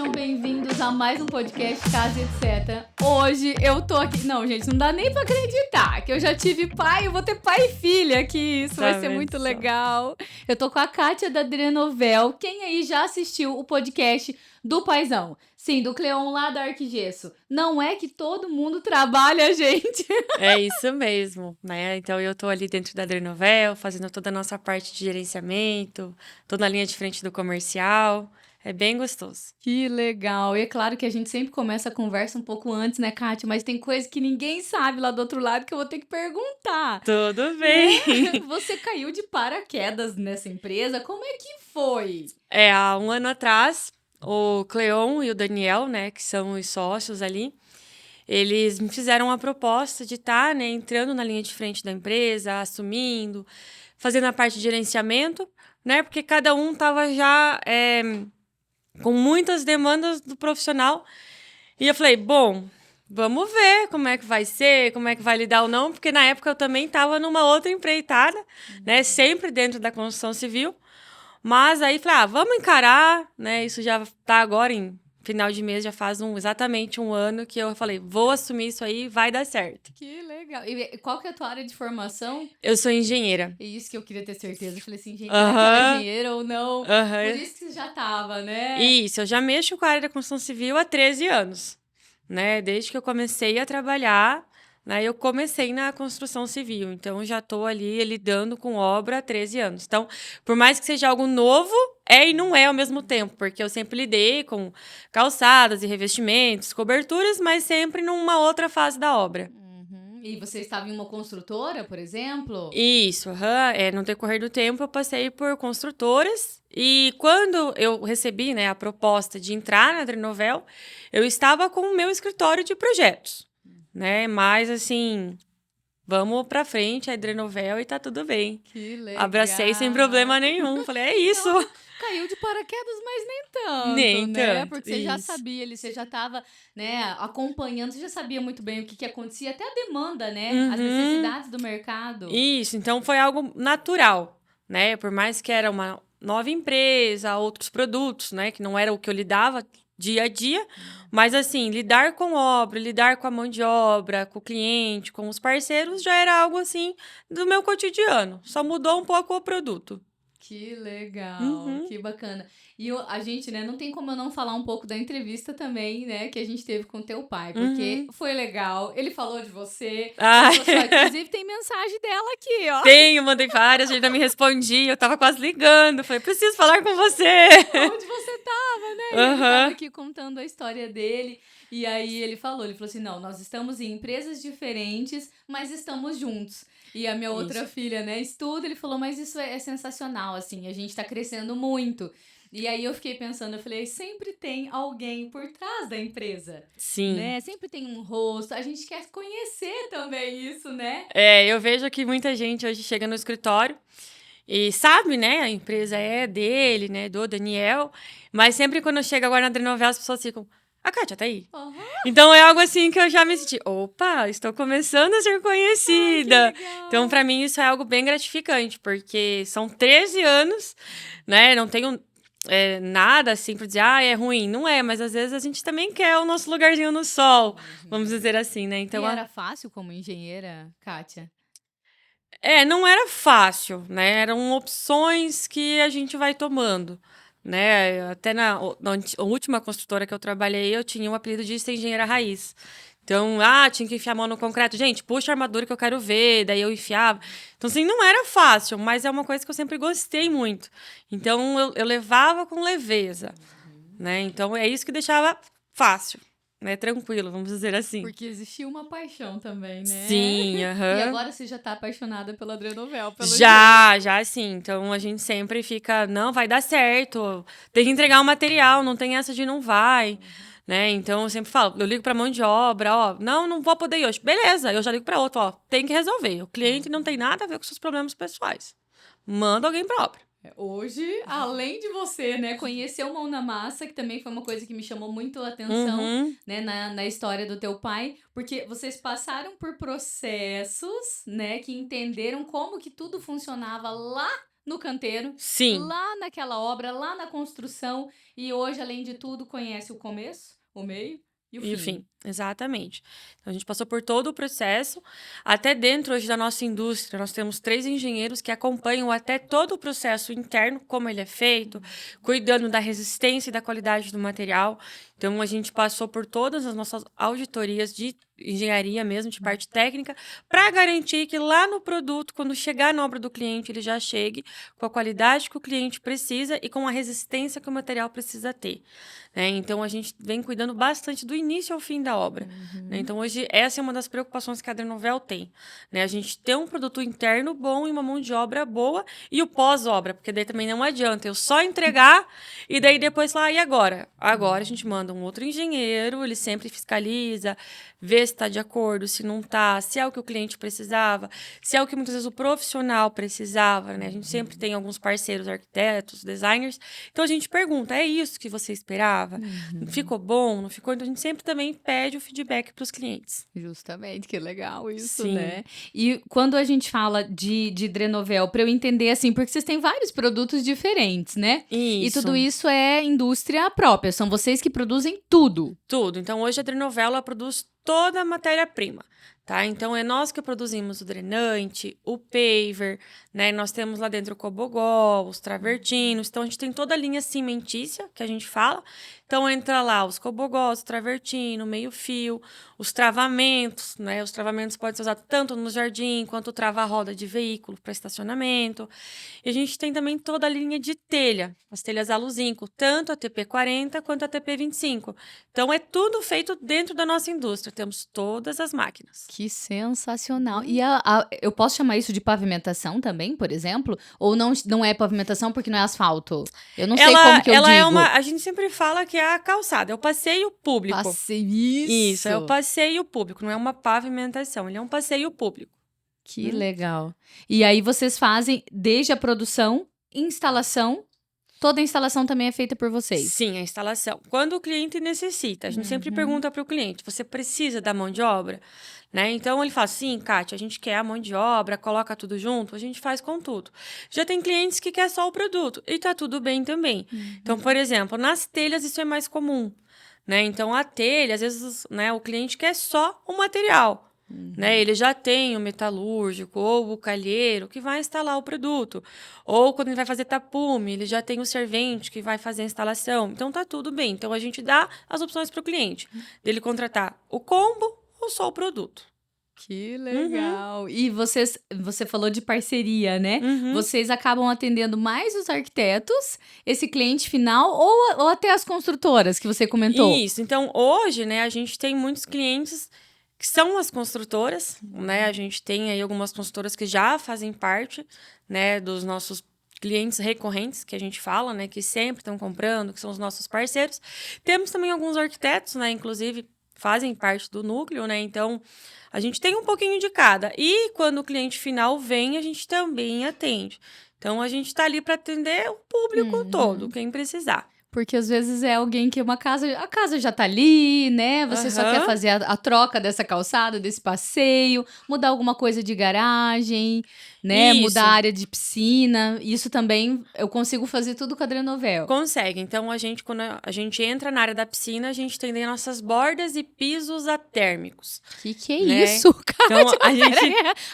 Sejam bem-vindos a mais um podcast Casa Etc. Hoje eu tô aqui... Não, gente, não dá nem pra acreditar que eu já tive pai, eu vou ter pai e filha aqui. Isso vai ser muito legal. Eu tô com a Kátia da Drenovel. Quem aí já assistiu o podcast do Paizão? Sim, do Cleon lá da Arquigesso. Não é que todo mundo trabalha, gente. É isso mesmo, né? Então eu tô ali dentro da Drenovel, fazendo toda a nossa parte de gerenciamento, tô na linha de frente do comercial. É bem gostoso. Que legal. E é claro que a gente sempre começa a conversa um pouco antes, né, Kátia? Mas tem coisa que ninguém sabe lá do outro lado que eu vou ter que perguntar. Tudo bem. Você caiu de paraquedas nessa empresa? Como é que foi? Há um ano atrás, o Cleon e o Daniel, né, que são os sócios ali, eles me fizeram uma proposta de estar, né, entrando na linha de frente da empresa, assumindo, fazendo a parte de gerenciamento, né, porque cada um estava já com muitas demandas do profissional. E eu falei, bom, vamos ver como é que vai ser, como é que vai lidar ou não, porque na época eu também estava numa outra empreitada, né, sempre dentro da construção civil. Mas aí falei, vamos encarar, né? Isso já tá agora em final de mês, já faz exatamente um ano que eu falei, vou assumir isso aí, vai dar certo. Que legal. E qual que é a tua área de formação? Eu sou engenheira. É isso que eu queria ter certeza. Eu falei assim, gente, será que ela é engenheira ou não? Por isso que você já tava, né? Isso, eu já mexo com a área da construção civil há 13 anos, né? Desde que eu comecei a trabalhar, né? Eu comecei na construção civil, então eu já estou ali lidando com obra há 13 anos. Então, por mais que seja algo novo, é e não é ao mesmo tempo, porque eu sempre lidei com calçadas e revestimentos, coberturas, mas sempre numa outra fase da obra. E você estava em uma construtora, por exemplo? Isso, no decorrer do tempo eu passei por construtoras e quando eu recebi, né, a proposta de entrar na Drenovel, eu estava com o meu escritório de projetos, né, mas assim, vamos pra frente, a Drenovel e tá tudo bem. Que legal. Abracei sem problema nenhum, falei, é isso. Então, caiu de paraquedas, mas nem tanto, Nem né? tanto, Porque você já isso. sabia ali, você já estava, né, acompanhando, você já sabia muito bem o que acontecia, até a demanda, né? As necessidades do mercado. Isso, então foi algo natural, né? Por mais que era uma nova empresa, outros produtos, né? Que não era o que eu lidava dia a dia, mas assim, lidar com obra, lidar com a mão de obra, com o cliente, com os parceiros, já era algo assim do meu cotidiano. Só mudou um pouco o produto. Que legal, que bacana. E a gente, né, não tem como eu não falar um pouco da entrevista também, né, que a gente teve com teu pai, porque foi legal, ele falou de você, inclusive tem mensagem dela aqui, ó. Tenho, mandei várias, ele ainda me respondia, eu tava quase ligando, falei, preciso falar com você. Onde você tava, né? Ele tava aqui contando a história dele. E aí ele falou assim, não, nós estamos em empresas diferentes, mas estamos juntos. E a minha outra filha, né, estuda, ele falou, mas isso é sensacional, assim, a gente tá crescendo muito. E aí eu fiquei pensando, eu falei, sempre tem alguém por trás da empresa. Sim. Né? Sempre tem um rosto, a gente quer conhecer também isso, né? Eu vejo que muita gente hoje chega no escritório e sabe, né, a empresa é dele, né, do Daniel, mas sempre quando chega agora na Drenovel as pessoas ficam, a Kátia tá aí. Então é algo assim que eu já me senti, opa, estou começando a ser conhecida. Então para mim isso é algo bem gratificante, porque são 13 anos, né, não tenho nada assim pra dizer, é ruim. Não é, mas às vezes a gente também quer o nosso lugarzinho no sol, vamos dizer assim, né? Então, e era fácil como engenheira, Kátia? Não era fácil, né? Eram opções que a gente vai tomando, né? Até na última construtora que eu trabalhei, eu tinha o apelido de ser engenheira raiz. Então, tinha que enfiar a mão no concreto. Gente, puxa a armadura que eu quero ver. Daí eu enfiava. Então, assim, não era fácil, mas é uma coisa que eu sempre gostei muito. Então, eu levava com leveza, né? Então, é isso que deixava fácil, né? Tranquilo, vamos dizer assim. Porque existia uma paixão também, né? Sim, E agora você já tá apaixonada pela Drenovel, pelo Já sim. Então, a gente sempre fica, não, vai dar certo. Tem que entregar o material, não tem essa de não vai. Né? Então, eu sempre falo, eu ligo pra mão de obra, não vou poder ir hoje. Beleza, eu já ligo pra outro, tem que resolver. O cliente não tem nada a ver com seus problemas pessoais. Manda alguém pra obra. Hoje, além de você, né, conhecer o Mão na Massa, que também foi uma coisa que me chamou muito a atenção, né, na história do teu pai, porque vocês passaram por processos, né, que entenderam como que tudo funcionava lá no canteiro, Sim. lá naquela obra, lá na construção, e hoje, além de tudo, conhece o começo, o meio e o fim. Exatamente. Então, a gente passou por todo o processo. Até dentro hoje da nossa indústria, nós temos 3 engenheiros que acompanham até todo o processo interno, como ele é feito, cuidando da resistência e da qualidade do material. Então, a gente passou por todas as nossas auditorias de engenharia mesmo, de parte técnica, para garantir que lá no produto, quando chegar na obra do cliente, ele já chegue com a qualidade que o cliente precisa e com a resistência que o material precisa ter. Né? Então, a gente vem cuidando bastante do início ao fim da obra. Né? Então, hoje, essa é uma das preocupações que a Adrenovel tem. Né? A gente ter um produto interno bom e uma mão de obra boa e o pós-obra, porque daí também não adianta eu só entregar e daí depois falar, e agora? Agora a gente manda um outro engenheiro, ele sempre fiscaliza, vê se está de acordo, se não está, se é o que o cliente precisava, se é o que muitas vezes o profissional precisava, né? A gente sempre tem alguns parceiros, arquitetos, designers, então a gente pergunta, é isso que você esperava? Ficou bom? Não ficou? Então a gente sempre também pede o feedback para os clientes. Justamente, que legal isso, Sim. né? E quando a gente fala de Drenovel, para eu entender assim, porque vocês têm vários produtos diferentes, né? E Isso. tudo isso é indústria própria, são vocês que produzem tudo. Tudo. Então, hoje a Drenovel ela produz toda a matéria-prima, tá? Então, é nós que produzimos o drenante, o paver, né? Nós temos lá dentro o cobogó, os travertinos. Então, a gente tem toda a linha cimentícia, que a gente fala. Então, entra lá os cobogós, o travertino, meio-fio, os travamentos, né? Os travamentos podem ser usados tanto no jardim, quanto trava-roda de veículo para estacionamento. E a gente tem também toda a linha de telha, as telhas aluzinco, tanto a TP40 quanto a TP25. Então, é tudo feito dentro da nossa indústria. Temos todas as máquinas. Que sensacional. E eu posso chamar isso de pavimentação também, por exemplo? Ou não é pavimentação porque não é asfalto? Eu não sei como que eu ela digo. é uma, a gente sempre fala que é a calçada, é o passeio público. Isso, é o passeio público, não é uma pavimentação, ele é um passeio público. Que legal. E aí vocês fazem desde a produção, instalação, toda a instalação também é feita por vocês? Sim, a instalação. Quando o cliente necessita, a gente sempre pergunta para o cliente, você precisa da mão de obra? Né? Então, ele fala, sim, Kátia, a gente quer a mão de obra, coloca tudo junto, a gente faz com tudo. Já tem clientes que quer só o produto, e tá tudo bem também. Então, por exemplo, nas telhas isso é mais comum. Né? Então, a telha, às vezes, né, o cliente quer só o material. Né? Ele já tem o metalúrgico ou o calheiro que vai instalar o produto. Ou quando ele vai fazer tapume, ele já tem o servente que vai fazer a instalação. Então, tá tudo bem. Então, a gente dá as opções para o cliente. Dele contratar o combo ou só o produto. Que legal. E você falou de parceria, né? Vocês acabam atendendo mais os arquitetos, esse cliente final, ou até as construtoras que você comentou? Isso. Então, hoje, né, a gente tem muitos clientes que são as construtoras, né? A gente tem aí algumas construtoras que já fazem parte, né, dos nossos clientes recorrentes, que a gente fala, né, que sempre estão comprando, que são os nossos parceiros. Temos também alguns arquitetos, né, inclusive fazem parte do núcleo, né? Então, a gente tem um pouquinho de cada. E quando o cliente final vem, a gente também atende. Então, a gente está ali para atender o público todo, quem precisar. Porque às vezes é alguém que a casa já tá ali, né? Você só quer fazer a troca dessa calçada, desse passeio, mudar alguma coisa de garagem, né? Isso. Mudar a área de piscina. Isso também eu consigo fazer tudo com a Drenovel. Consegue. Então, quando a gente entra na área da piscina, a gente tem nossas bordas e pisos atérmicos. Que é isso, cara? Então,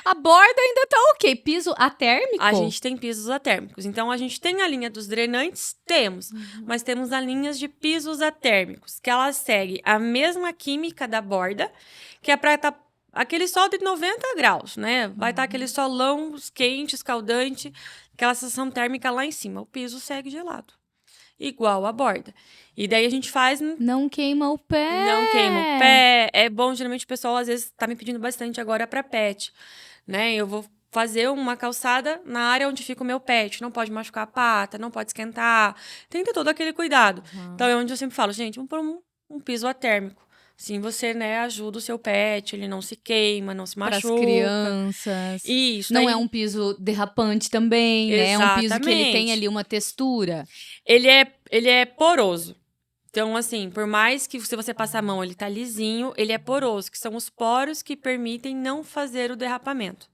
a borda ainda tá ok. Piso atérmico? A gente tem pisos atérmicos. Então, a gente tem a linha dos drenantes? Temos. Mas temos as linhas de pisos atérmicos, que ela segue a mesma química da borda, que é para estar aquele sol de 90 graus, né? Vai estar aquele solão quente, escaldante, aquela sensação térmica lá em cima. O piso segue gelado, igual a borda. E daí a gente faz... Não queima o pé. Não queima o pé. É bom, geralmente o pessoal às vezes tá me pedindo bastante agora para pet, né? Eu vou fazer uma calçada na área onde fica o meu pet. Não pode machucar a pata, não pode esquentar. Tem que ter todo aquele cuidado. Então, é onde eu sempre falo, gente, vamos pôr um piso atérmico. Assim, você, né, ajuda o seu pet, ele não se queima, não se machuca. Para as crianças. Isso. Não é um piso derrapante também, né? É um piso que ele tem ali uma textura. Ele é poroso. Então, assim, por mais que se você passar a mão, ele tá lisinho, ele é poroso, que são os poros que permitem não fazer o derrapamento.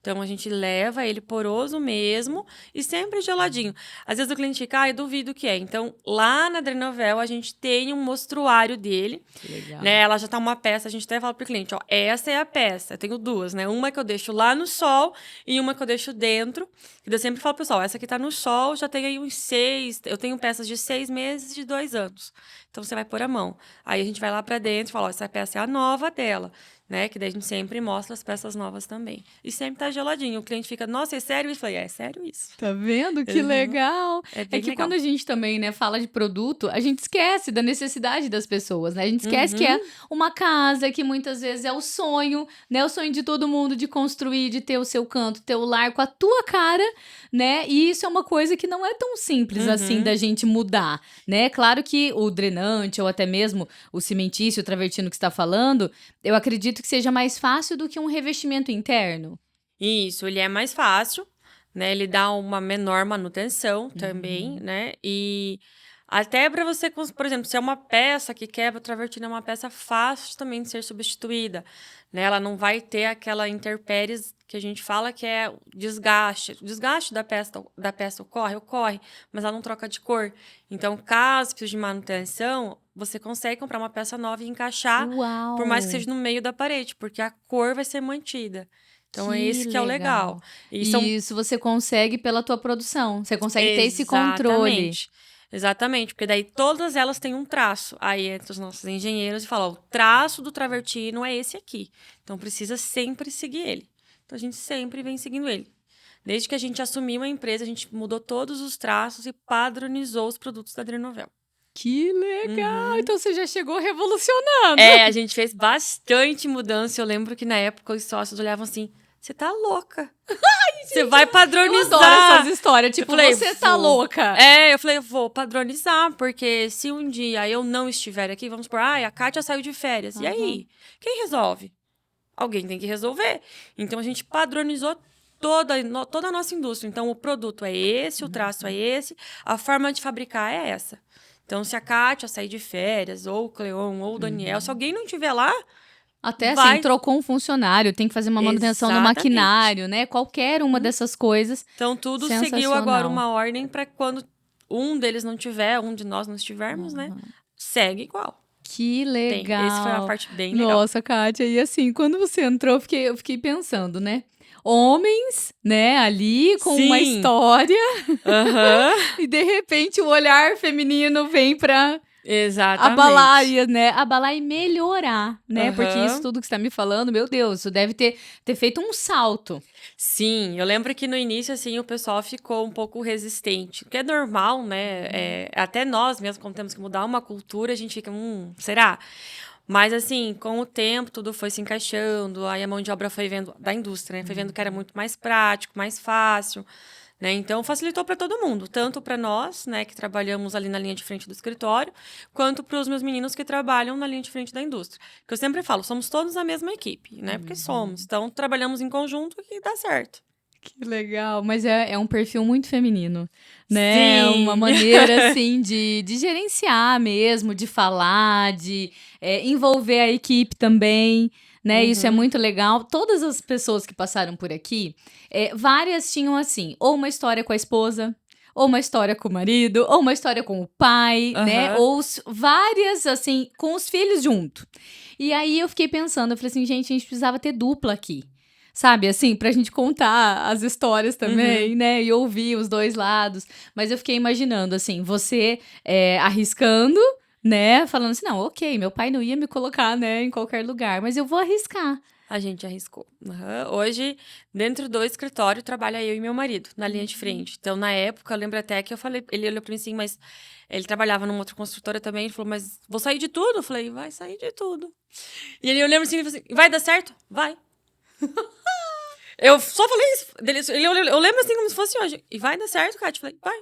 Então, a gente leva ele poroso mesmo e sempre geladinho. Às vezes o cliente fica, eu duvido o que é. Então, lá na Drenovel, a gente tem um mostruário dele. Legal. Né? Ela já tá uma peça, a gente até fala pro cliente, essa é a peça. Eu tenho duas, né? Uma que eu deixo lá no sol e uma que eu deixo dentro. E eu sempre falo pro pessoal, essa que tá no sol já tem aí uns 6... Eu tenho peças de 6 meses e de 2 anos. Então, você vai pôr a mão. Aí, a gente vai lá pra dentro e fala, essa peça é a nova dela. Né? Que daí a gente sempre mostra as peças novas também. E sempre tá geladinho. O cliente fica, nossa, é sério isso? Eu falei, é sério isso. Tá vendo? Que legal. É que legal. Quando a gente também, né, fala de produto, a gente esquece da necessidade das pessoas, né? A gente esquece que é uma casa, que muitas vezes é o sonho, né? O sonho de todo mundo de construir, de ter o seu canto, ter o lar com a tua cara, né? E isso é uma coisa que não é tão simples assim da gente mudar, né? Claro que o drenante ou até mesmo o cimentício, o travertino que você está falando, eu acredito que seja mais fácil do que um revestimento interno. Isso, ele é mais fácil, né? Ele dá uma menor manutenção também, né? E até para você, por exemplo, se é uma peça que quebra, o travertino é uma peça fácil também de ser substituída, né? Ela não vai ter aquela intempéries que a gente fala que é desgaste. O desgaste da peça ocorre, mas ela não troca de cor. Então, caso precise de manutenção, você consegue comprar uma peça nova e encaixar, por mais que seja no meio da parede, porque a cor vai ser mantida. Então, é esse que é o legal. E isso você consegue pela tua produção. Você consegue ter esse controle. Exatamente, porque daí todas elas têm um traço. Aí entra os nossos engenheiros e falam, o traço do travertino é esse aqui. Então, precisa sempre seguir ele. Então, a gente sempre vem seguindo ele. Desde que a gente assumiu a empresa, a gente mudou todos os traços e padronizou os produtos da Drenovel. Que legal! Então, você já chegou revolucionando. A gente fez bastante mudança. Eu lembro que, na época, os sócios olhavam assim, você tá louca. Você vai padronizar. Eu adoro essas histórias. Tipo, você tá louca. Eu falei, vou padronizar, porque se um dia eu não estiver aqui, vamos supor, a Kátia saiu de férias. E aí? Quem resolve? Alguém tem que resolver. Então, a gente padronizou toda a nossa indústria. Então, o produto é esse, o traço é esse, a forma de fabricar é essa. Então, se a Kátia sair de férias, ou o Cleon, ou o Daniel, se alguém não estiver lá, até assim, trocou um funcionário, tem que fazer uma manutenção no maquinário, né? Qualquer uma dessas coisas. Então, tudo seguiu agora uma ordem para quando um deles não tiver, um de nós não estivermos, né? Segue igual. Que legal. Essa foi uma parte bem legal. Nossa, Kátia, e assim, quando você entrou, eu fiquei pensando, né? Homens, né, ali com uma história. E de repente o olhar feminino vem pra... Exatamente. Abalar e melhorar, né? Porque isso tudo que você tá me falando, meu Deus, isso deve ter feito um salto. Sim, eu lembro que no início, assim, o pessoal ficou um pouco resistente, que é normal, né? Até nós mesmo, quando temos que mudar uma cultura, a gente fica, será? Mas, assim, com o tempo, tudo foi se encaixando, aí a mão de obra foi vendo, da indústria, né? Foi vendo que era muito mais prático, mais fácil, né? Então, facilitou para todo mundo, tanto para nós, né, que trabalhamos ali na linha de frente do escritório, quanto para os meus meninos que trabalham na linha de frente da indústria. Que eu sempre falo, somos todos a mesma equipe, né? Porque somos. Então, trabalhamos em conjunto e dá certo. Que legal, mas é um perfil muito feminino, né? É uma maneira, assim, de gerenciar mesmo, de falar, de envolver a equipe também, né? Isso é muito legal. Todas as pessoas que passaram por aqui, várias tinham, assim, ou uma história com a esposa, ou uma história com o marido, ou uma história com o pai, né? Ou várias, assim, com os filhos junto. E aí eu fiquei pensando, eu falei assim, gente, a gente precisava ter dupla aqui. Sabe, assim, pra gente contar as histórias também, né? E ouvir os dois lados. Mas eu fiquei imaginando, assim, você arriscando, né? Falando assim, não, ok, meu pai não ia me colocar, né, em qualquer lugar, mas eu vou arriscar. A gente arriscou. Hoje, dentro do escritório, trabalha eu e meu marido, na linha de frente. Então, na época, eu lembro até que eu falei, ele olhou pra mim assim, mas ele trabalhava numa outra construtora também, ele falou, mas vou sair de tudo? Eu falei, vai sair de tudo. E ele olhou assim, ele falou assim, vai dar certo? Vai. Eu só falei isso. Eu lembro assim como se fosse hoje. E vai dar certo, Kátia? Eu falei, vai.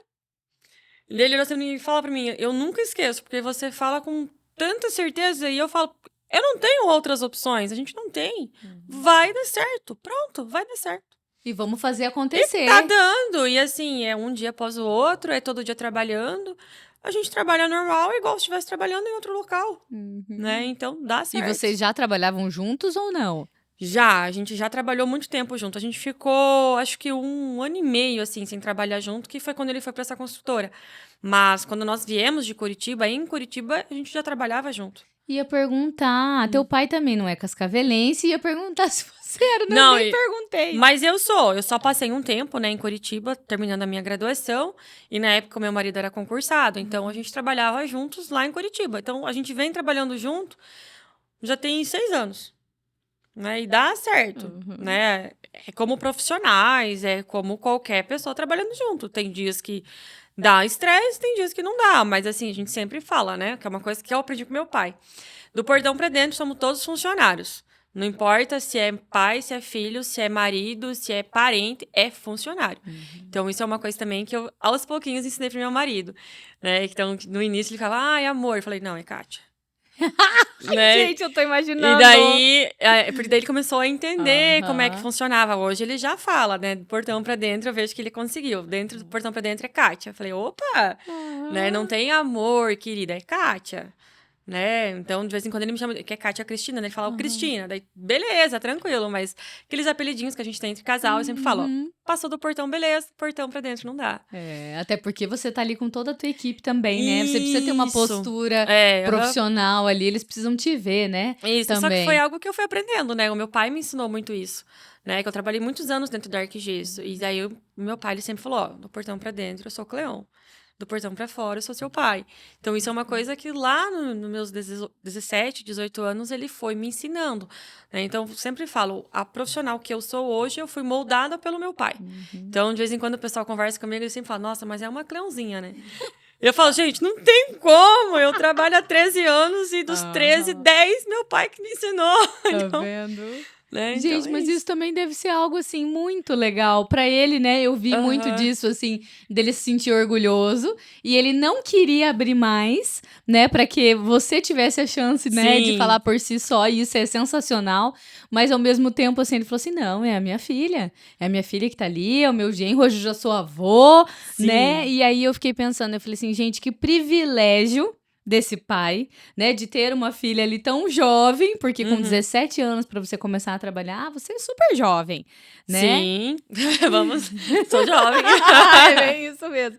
Ele olhou assim e fala pra mim, eu nunca esqueço, porque você fala com tanta certeza e eu falo, eu não tenho outras opções, a gente não tem. Vai dar certo, pronto, vai dar certo. E vamos fazer acontecer. E tá dando, e assim, é um dia após o outro, é todo dia trabalhando. A gente trabalha normal, igual se estivesse trabalhando em outro local, né? Então, dá certo. E vocês já trabalhavam juntos ou não? A gente já trabalhou muito tempo junto. A gente ficou, acho que 1 ano e meio, assim, sem trabalhar junto, que foi quando ele foi para essa construtora. Mas quando nós viemos de Curitiba, em Curitiba, a gente já trabalhava junto. Ia perguntar, teu pai também não é cascavelense, ia perguntar se você era, né? Não, Nem perguntei. Mas eu só passei um tempo, né, em Curitiba, terminando a minha graduação, e na época o meu marido era concursado, então a gente trabalhava juntos lá em Curitiba. Então a gente vem trabalhando junto já tem 6 anos. Né? E dá certo, né? É como profissionais, é como qualquer pessoa trabalhando junto. Tem dias que dá estresse, tem dias que não dá, mas assim, a gente sempre fala, né? Que é uma coisa que eu aprendi com meu pai. Do portão pra dentro, somos todos funcionários. Não importa se é pai, se é filho, se é marido, se é parente, é funcionário. Então, isso é uma coisa também que eu, aos pouquinhos, ensinei pro meu marido, né? Então, no início, ele falava, ai, amor. Eu falei, não, é Kátia. Né? Gente, eu tô imaginando. E daí, porque daí ele começou a entender como é que funcionava. Hoje ele já fala, né? Do portão pra dentro, eu vejo que ele conseguiu. Dentro do portão pra dentro é Kátia. Eu falei, opa! Né? Não tem amor, querida, é Kátia. Né? Então, de vez em quando ele me chama, que é Kátia Cristina, né? Ele fala, Cristina. Daí, beleza, tranquilo. Mas aqueles apelidinhos que a gente tem entre casal, eu sempre falo, passou do portão, beleza, portão pra dentro, não dá. Até porque você tá ali com toda a tua equipe também, né? Você precisa ter uma postura profissional ali, eles precisam te ver, né? Isso, também. Só que foi algo que eu fui aprendendo, né? O meu pai me ensinou muito isso, né? Que eu trabalhei muitos anos dentro da Arquigesso. E daí, o meu pai, ele sempre falou, ó, do portão pra dentro, eu sou o Cleon. Do portão pra fora, eu sou seu pai. Então, isso é uma coisa que lá nos meus 17, 18 anos, ele foi me ensinando. Né? Então, eu sempre falo, a profissional que eu sou hoje, eu fui moldada pelo meu pai. Então, de vez em quando o pessoal conversa comigo, eles sempre falam, nossa, mas é uma Cleonzinha, né? Eu falo, gente, não tem como. Eu trabalho há 13 anos e dos 13, 10, meu pai que me ensinou. Tá então, vendo? Né? Gente, então, mas isso também deve ser algo, assim, muito legal. Pra ele, né, eu vi muito disso, assim, dele se sentir orgulhoso. E ele não queria abrir mais, né, pra que você tivesse a chance, né, de falar por si só. E isso é sensacional. Mas, ao mesmo tempo, assim, ele falou assim, não, é a minha filha. É a minha filha que tá ali, é o meu genro, hoje eu já sou avô, né? E aí, eu fiquei pensando, eu falei assim, gente, que privilégio desse pai, né, de ter uma filha ali tão jovem, porque com 17 anos pra você começar a trabalhar, você é super jovem, né? Sim, sou jovem. É bem isso mesmo.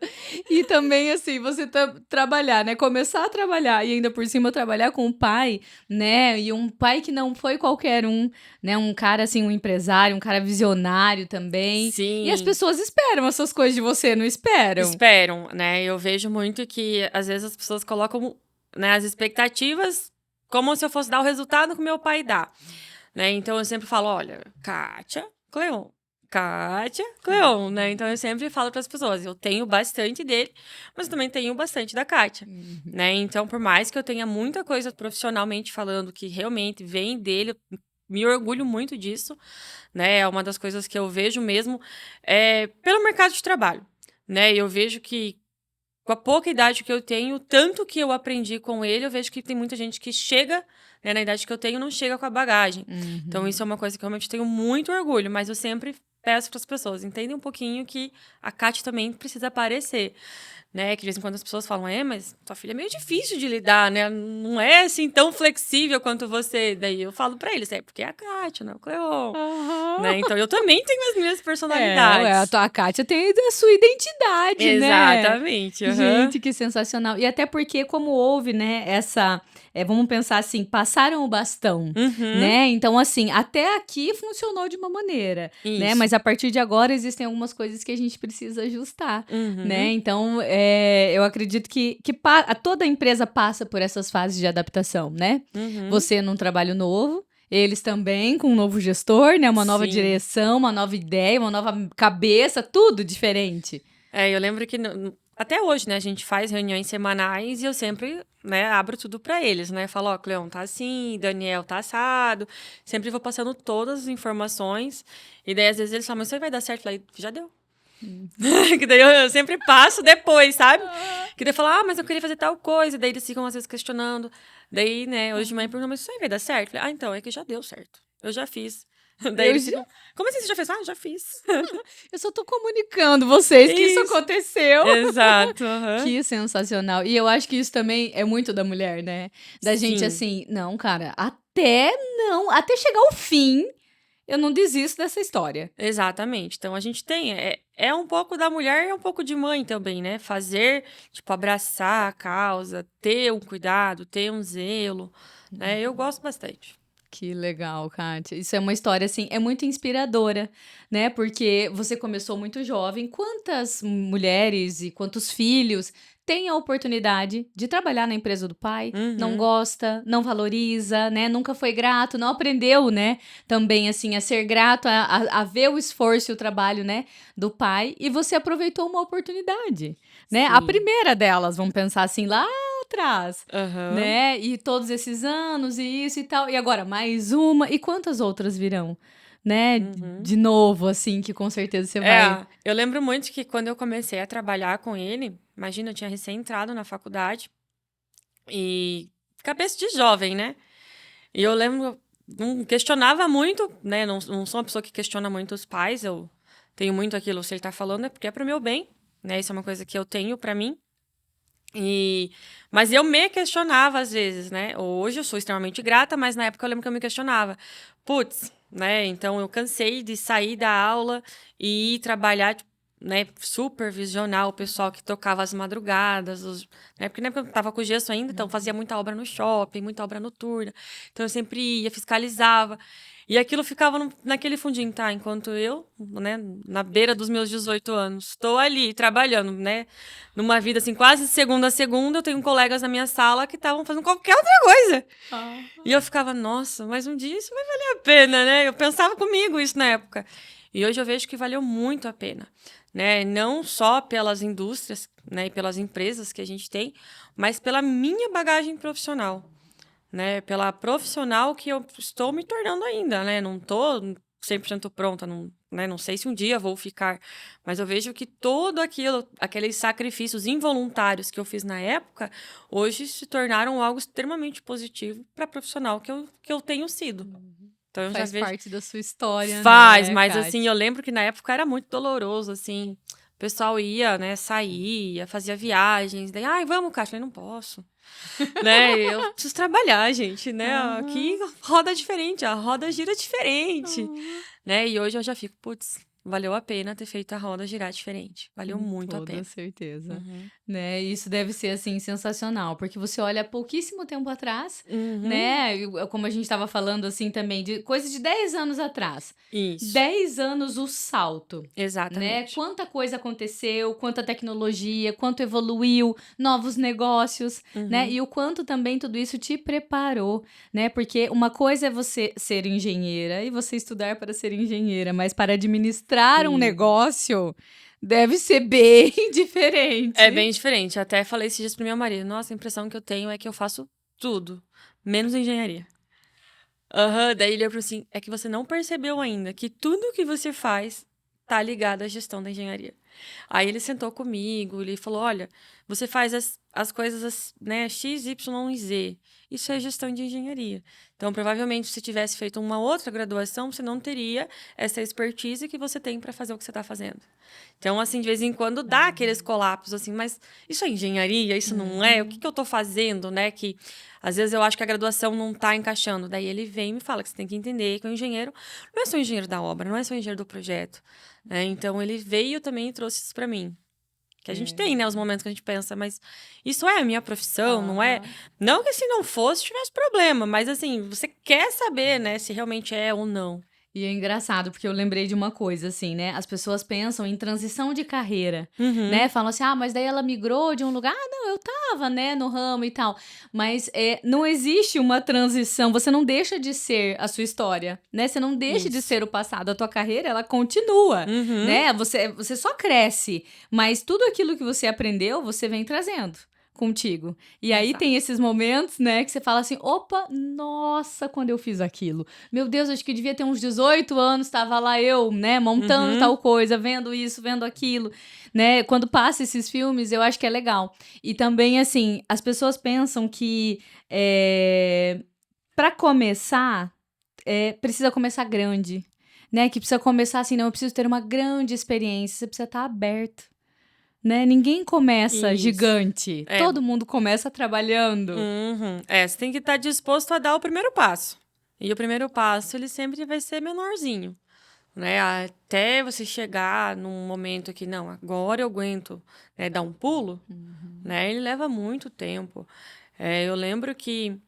E também, assim, você trabalhar, né, começar a trabalhar e ainda por cima trabalhar com um pai, né, e um pai que não foi qualquer um, né, um cara, assim, um empresário, um cara visionário também. Sim. E as pessoas esperam essas coisas de você, não esperam? Esperam, né, eu vejo muito que, às vezes, as pessoas colocam, né, as expectativas como se eu fosse dar o resultado que meu pai dá, né? Então eu sempre falo, olha, Kátia, Cleon, né? Então eu sempre falo para as pessoas, eu tenho bastante dele, mas também tenho bastante da Kátia, né? Então, por mais que eu tenha muita coisa profissionalmente falando que realmente vem dele, eu me orgulho muito disso, né? É uma das coisas que eu vejo mesmo pelo mercado de trabalho, né? Eu vejo que com a pouca idade que eu tenho, tanto que eu aprendi com ele, eu vejo que tem muita gente que chega, né, na idade que eu tenho, não chega com a bagagem. Então, isso é uma coisa que eu realmente tenho muito orgulho, mas eu sempre peço para as pessoas, entendem um pouquinho que a Kátia também precisa aparecer, né? Que de vez em quando as pessoas falam, mas sua filha é meio difícil de lidar, né? Não é assim tão flexível quanto você. Daí eu falo para eles, porque é a Kátia, não é o Cleon. Né? Então eu também tenho as minhas personalidades. A Kátia tem a sua identidade, Exatamente. né? Gente, que sensacional. E até porque, como houve, né, essa... vamos pensar assim, passaram o bastão, né? Então, assim, até aqui funcionou de uma maneira, né? Mas a partir de agora existem algumas coisas que a gente precisa ajustar, né? Então, eu acredito que toda empresa passa por essas fases de adaptação, né? Você num trabalho novo, eles também com um novo gestor, né? Uma nova direção, uma nova ideia, uma nova cabeça, tudo diferente. Eu lembro que até hoje, né, a gente faz reuniões semanais e eu sempre, né, abro tudo pra eles, né? Falo, Cleon tá assim, Daniel tá assado. Sempre vou passando todas as informações. E daí, às vezes, eles falam, mas isso aí vai dar certo? Lá, já deu. Que daí eu sempre passo depois, sabe? Que daí eu falo, mas eu queria fazer tal coisa. Daí eles ficam, às vezes, questionando. Daí, né, hoje de manhã perguntam, mas isso aí vai dar certo? Falei, então, é que já deu certo. Eu já fiz. Daí eles ficam, como assim você já fez? Já fiz. Eu só tô comunicando vocês que isso aconteceu. Exato. Que sensacional. E eu acho que isso também é muito da mulher, né? Da gente assim, não, cara, até chegar ao fim, eu não desisto dessa história. Exatamente. Então, a gente tem... É um pouco da mulher e é um pouco de mãe também, né? Fazer, tipo, abraçar a causa, ter um cuidado, ter um zelo, né? Eu gosto bastante. Que legal, Kátia. Isso é uma história, assim, é muito inspiradora, né? Porque você começou muito jovem. Quantas mulheres e quantos filhos têm a oportunidade de trabalhar na empresa do pai, não gosta, não valoriza, né? Nunca foi grato, não aprendeu, né? Também, assim, a ser grato, a ver o esforço e o trabalho, né? Do pai. E você aproveitou uma oportunidade, né? A Sim. primeira delas, vamos pensar assim, lá atrás, Aham. né? E todos esses anos e isso e tal. E agora mais uma. E quantas outras virão? Né? De novo, assim, que com certeza você vai. Eu lembro muito que quando eu comecei a trabalhar com ele, imagina, eu tinha recém entrado na faculdade e cabeça de jovem, né? E eu lembro, não questionava muito, né? Não sou uma pessoa que questiona muito os pais, eu tenho muito aquilo, se ele tá falando é porque é pro meu bem, né? Isso é uma coisa que eu tenho pra mim. Mas eu me questionava às vezes, né? Hoje eu sou extremamente grata, mas na época eu lembro que eu me questionava. Putz, né? Então eu cansei de sair da aula e ir trabalhar, tipo, né? Supervisionar o pessoal que tocava as madrugadas, né? Porque na época eu tava com gesso ainda, então fazia muita obra no shopping, muita obra noturna. Então eu sempre ia, fiscalizava. E aquilo ficava naquele fundinho, tá? Enquanto eu, né, na beira dos meus 18 anos, estou ali trabalhando, né? Numa vida assim, quase segunda a segunda, eu tenho colegas na minha sala que estavam fazendo qualquer outra coisa. E eu ficava, nossa, mas um dia isso vai valer a pena, né? Eu pensava comigo isso na época. E hoje eu vejo que valeu muito a pena, né? Não só pelas indústrias, né, e pelas empresas que a gente tem, mas pela minha bagagem profissional, né? Pela profissional que eu estou me tornando ainda, né? Não estou 100% pronta, não, né? Não sei se um dia vou ficar, mas eu vejo que todo aqueles sacrifícios involuntários que eu fiz na época, hoje se tornaram algo extremamente positivo para a profissional que eu tenho sido. Então eu Faz já vejo... parte da sua história, Faz, né, mas Kátia? assim, eu lembro que na época era muito doloroso, assim. O pessoal ia, né, saía, fazia viagens, daí, ai, vamos, Kátia, eu falei, não posso. Né? Eu preciso trabalhar, gente, né? Aqui roda diferente, a roda gira diferente, né? E hoje eu já fico, putz, valeu a pena ter feito a roda girar diferente. Valeu muito a Toda pena. certeza. Né? Isso deve ser, assim, sensacional, porque você olha há pouquíssimo tempo atrás, né? Como a gente estava falando, assim, também, de coisa de 10 anos atrás. Isso. 10 anos o salto. Né? Exatamente. Quanta coisa aconteceu, quanta tecnologia, quanto evoluiu, novos negócios, né? E o quanto também tudo isso te preparou, né? Porque uma coisa é você ser engenheira e você estudar para ser engenheira, mas para administrar um negócio deve ser bem diferente. É bem diferente. Até falei esses dias pro meu marido. Nossa, a impressão que eu tenho é que eu faço tudo, menos engenharia. Daí ele falou assim, é que você não percebeu ainda que tudo que você faz tá ligado à gestão da engenharia. Aí ele sentou comigo, ele falou, olha, você faz as coisas, né, X, Y e Z. Isso é gestão de engenharia. Então, provavelmente, se tivesse feito uma outra graduação, você não teria essa expertise que você tem para fazer o que você está fazendo. Então, assim, de vez em quando dá aqueles colapsos, assim, mas isso é engenharia? Isso não é? O que eu estou fazendo, né? Que às vezes eu acho que a graduação não está encaixando. Daí ele vem e me fala que você tem que entender que o engenheiro não é só o engenheiro da obra, não é só o engenheiro do projeto. Né? Então, ele veio também e trouxe isso para mim. Que a gente tem, né? Os momentos que a gente pensa, mas isso é a minha profissão, não é? Não que se não fosse, tivesse problema, mas assim, você quer saber, né? Se realmente é ou não. E é engraçado, porque eu lembrei de uma coisa, assim, né? As pessoas pensam em transição de carreira, né? Falam assim, mas daí ela migrou de um lugar... Ah, não, eu tava, né, no ramo e tal. Mas não existe uma transição, você não deixa de ser a sua história, né? Você não deixa de ser o passado, a tua carreira, ela continua, né? Você só cresce, mas tudo aquilo que você aprendeu, você vem trazendo contigo. E aí tem esses momentos, né, que você fala assim, opa, nossa, quando eu fiz aquilo. Meu Deus, acho que devia ter uns 18 anos, tava lá eu, né, montando tal coisa, vendo isso, vendo aquilo, né? Quando passa esses filmes, eu acho que é legal. E também, assim, as pessoas pensam que para começar, precisa começar grande, né? Que precisa começar assim, não, eu preciso ter uma grande experiência, você precisa estar aberto. Né? Ninguém começa gigante. Todo mundo começa trabalhando. Você tem que estar disposto a dar o primeiro passo. E o primeiro passo, ele sempre vai ser menorzinho, né? Até você chegar num momento que, não, agora eu aguento, né, dar um pulo, né? Ele leva muito tempo. Eu lembro que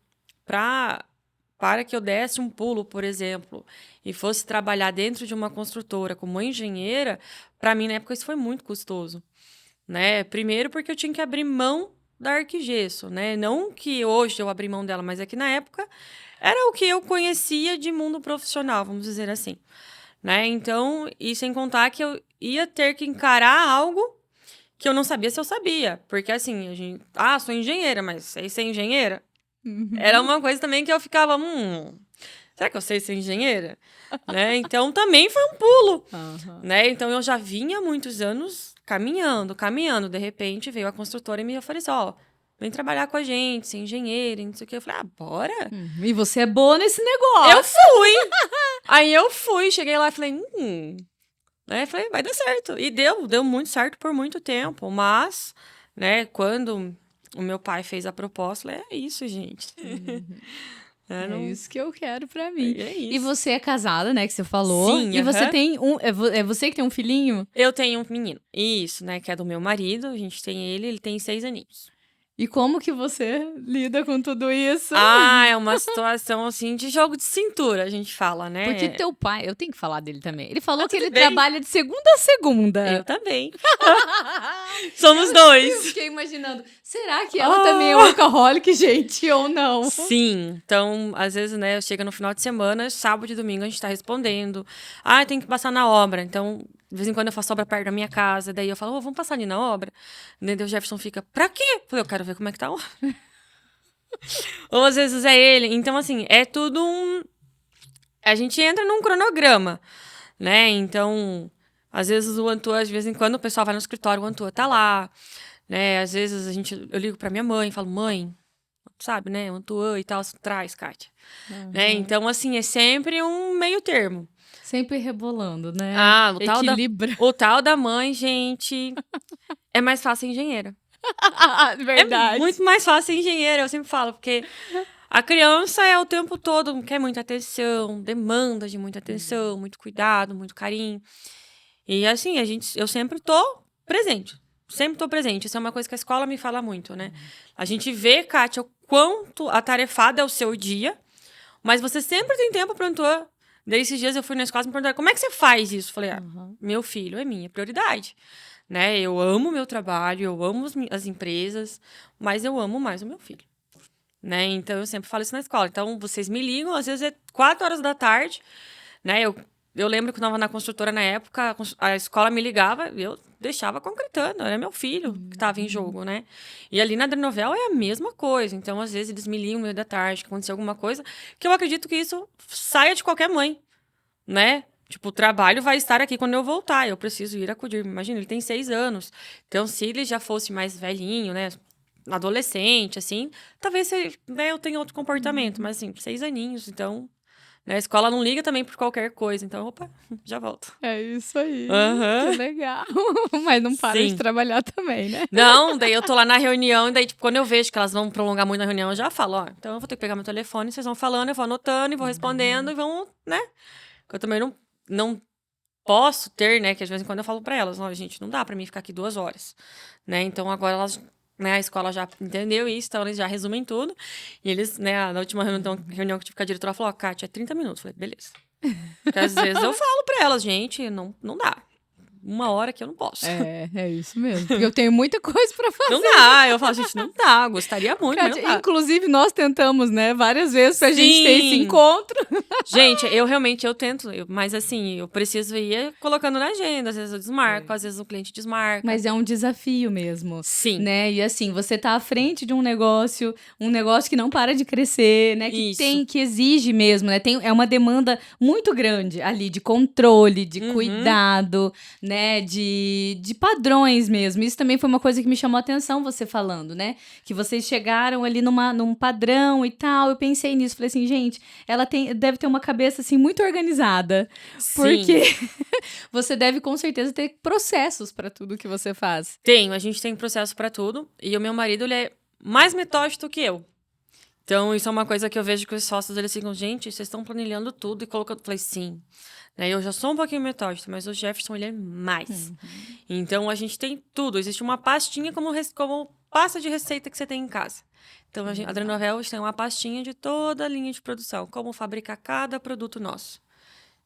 para que eu desse um pulo, por exemplo, e fosse trabalhar dentro de uma construtora como engenheira, para mim, na época, isso foi muito custoso, né? Primeiro porque eu tinha que abrir mão da Arquigesso, né? Não que hoje eu abri mão dela, mas é que na época era o que eu conhecia de mundo profissional, vamos dizer assim, né? Então, e sem contar que eu ia ter que encarar algo que eu não sabia se eu sabia, porque assim, sou engenheira, mas sei ser engenheira? Era uma coisa também que eu ficava, será que eu sei ser engenheira? Né? Então, também foi um pulo, né? Então, eu já vinha há muitos anos caminhando. De repente, veio a construtora e me ofereceu, vem trabalhar com a gente, ser engenheira, e não sei o quê. Eu falei, bora. E você é boa nesse negócio. Eu fui. Aí, eu fui, cheguei lá e falei, né? Falei, vai dar certo. E deu muito certo por muito tempo. Mas, né, quando o meu pai fez a proposta, eu falei, é isso, gente. É isso que eu quero pra mim. É isso. E você é casada, né, que você falou. Sim, e você tem é você que tem um filhinho? Eu tenho um menino. Isso, né, que é do meu marido. A gente tem ele tem 6 aninhos. E como que você lida com tudo isso? É uma situação, assim, de jogo de cintura, a gente fala, né? Porque teu pai, eu tenho que falar dele também. Ele falou que ele bem. trabalha de segunda a segunda. Eu também. Somos dois. Eu fiquei imaginando, será que ela também é workaholic, gente, ou não? Sim. Então, às vezes, né, chega no final de semana, sábado e domingo a gente tá respondendo. Tem que passar na obra. Então, de vez em quando eu faço obra perto da minha casa. Daí eu falo, vamos passar ali na obra? Daí o Jefferson fica, pra quê? Eu falei, eu quero ver como é que tá a obra. Ou às vezes é ele. Então, assim, é tudo a gente entra num cronograma, né? Então, às vezes o Antua, de vez em quando o pessoal vai no escritório, o Antua tá lá, né? Às vezes eu ligo pra minha mãe e falo, mãe, sabe, né? O Antua e tal, traz, Kátia. Né? Então, assim, é sempre um meio termo. Sempre rebolando, né? O tal da mãe, gente, é mais fácil engenheira. Verdade. É muito mais fácil engenheira, eu sempre falo, porque a criança é o tempo todo, quer muita atenção, demanda de muita atenção, muito cuidado, muito carinho. E assim, eu sempre tô presente. Sempre tô presente. Isso é uma coisa que a escola me fala muito, né? A gente vê, Kátia, o quanto atarefado é o seu dia, mas você sempre tem tempo para Antoine. Daí, esses dias eu fui na escola e me perguntaram, como é que você faz isso? Eu falei, meu filho é minha prioridade. Né? Eu amo o meu trabalho, eu amo as empresas, mas eu amo mais o meu filho. Né? Então, eu sempre falo isso na escola. Então, vocês me ligam, às vezes é 4 horas da tarde, né? Eu lembro que eu estava na construtora na época, a escola me ligava, eu deixava concretando, era meu filho que estava em jogo, né? E ali na Adrenovel é a mesma coisa. Então, às vezes, eles me ligam no meio da tarde, que aconteceu alguma coisa, que eu acredito que isso saia de qualquer mãe, né? Tipo, o trabalho vai estar aqui quando eu voltar, eu preciso ir acudir. Imagina, ele tem 6 anos. Então, se ele já fosse mais velhinho, né? Adolescente, assim, talvez eu tenha outro comportamento. Mas, assim, 6 aninhos, então... Né? A escola não liga também por qualquer coisa. Então, opa, já volto. É isso aí. Que legal. Mas não para de trabalhar também, né? Não, daí eu tô lá na reunião, e daí, tipo, quando eu vejo que elas vão prolongar muito na reunião, eu já falo, então eu vou ter que pegar meu telefone, vocês vão falando, eu vou anotando e vou respondendo e vão, né? Eu também não posso ter, né? Que de vez em quando eu falo pra elas, gente, não dá pra mim ficar aqui 2 horas. Né? Então, agora elas... Né, a escola já entendeu isso, então eles já resumem tudo. E eles, né, na última reunião que eu tive com a diretora, falou, Kátia, é 30 minutos. Eu falei, beleza. Porque às vezes eu falo pra elas, gente, não dá. 1 hora que eu não posso. É isso mesmo. Porque eu tenho muita coisa pra fazer. Não dá. Eu falo, gente, não dá. Gostaria muito, Kátia, mas não dá. Inclusive, nós tentamos, né, várias vezes pra gente ter esse encontro. Gente, eu tento. Mas assim, eu preciso ir colocando na agenda. Às vezes eu desmarco, às vezes o cliente desmarca. Mas é um desafio mesmo. Sim. Né? E assim, você tá à frente de um negócio que não para de crescer, né? Que exige mesmo, né? É uma demanda muito grande ali de controle, de cuidado, né, de padrões mesmo. Isso também foi uma coisa que me chamou a atenção, você falando, né? Que vocês chegaram ali num padrão e tal. Eu pensei nisso, falei assim, gente, ela deve ter uma cabeça, assim, muito organizada. Sim. Porque você deve, com certeza, ter processos para tudo que você faz. A gente tem processo para tudo. E o meu marido, ele é mais metódico que eu. Então, isso é uma coisa que eu vejo que os sócios, eles ficam, gente, vocês estão planilhando tudo e colocando... Eu falei, sim. Né? Eu já sou um pouquinho metódica, mas o Jefferson, ele é mais. Então, a gente tem tudo. Existe uma pastinha como pasta de receita que você tem em casa. Então, a Adrenovel tem uma pastinha de toda a linha de produção, como fabricar cada produto nosso.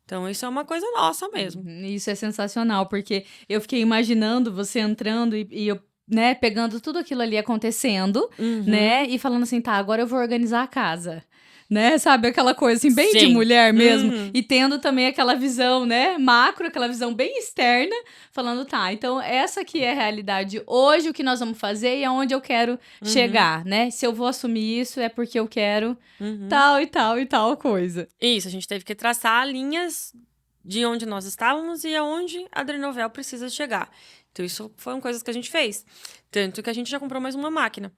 Então, isso é uma coisa nossa mesmo. Isso é sensacional, porque eu fiquei imaginando você entrando e eu, né, pegando tudo aquilo ali acontecendo, né, e falando assim, tá, agora eu vou organizar a casa. Né, sabe, aquela coisa assim, bem de mulher mesmo, e tendo também aquela visão, né, macro, aquela visão bem externa, falando, tá, então essa aqui é a realidade hoje, o que nós vamos fazer e aonde eu quero chegar, né, se eu vou assumir isso é porque eu quero tal e tal e tal coisa. Isso, a gente teve que traçar linhas de onde nós estávamos e aonde a Adrenovel precisa chegar. Então, isso foram coisas que a gente fez. Tanto que a gente já comprou mais uma máquina,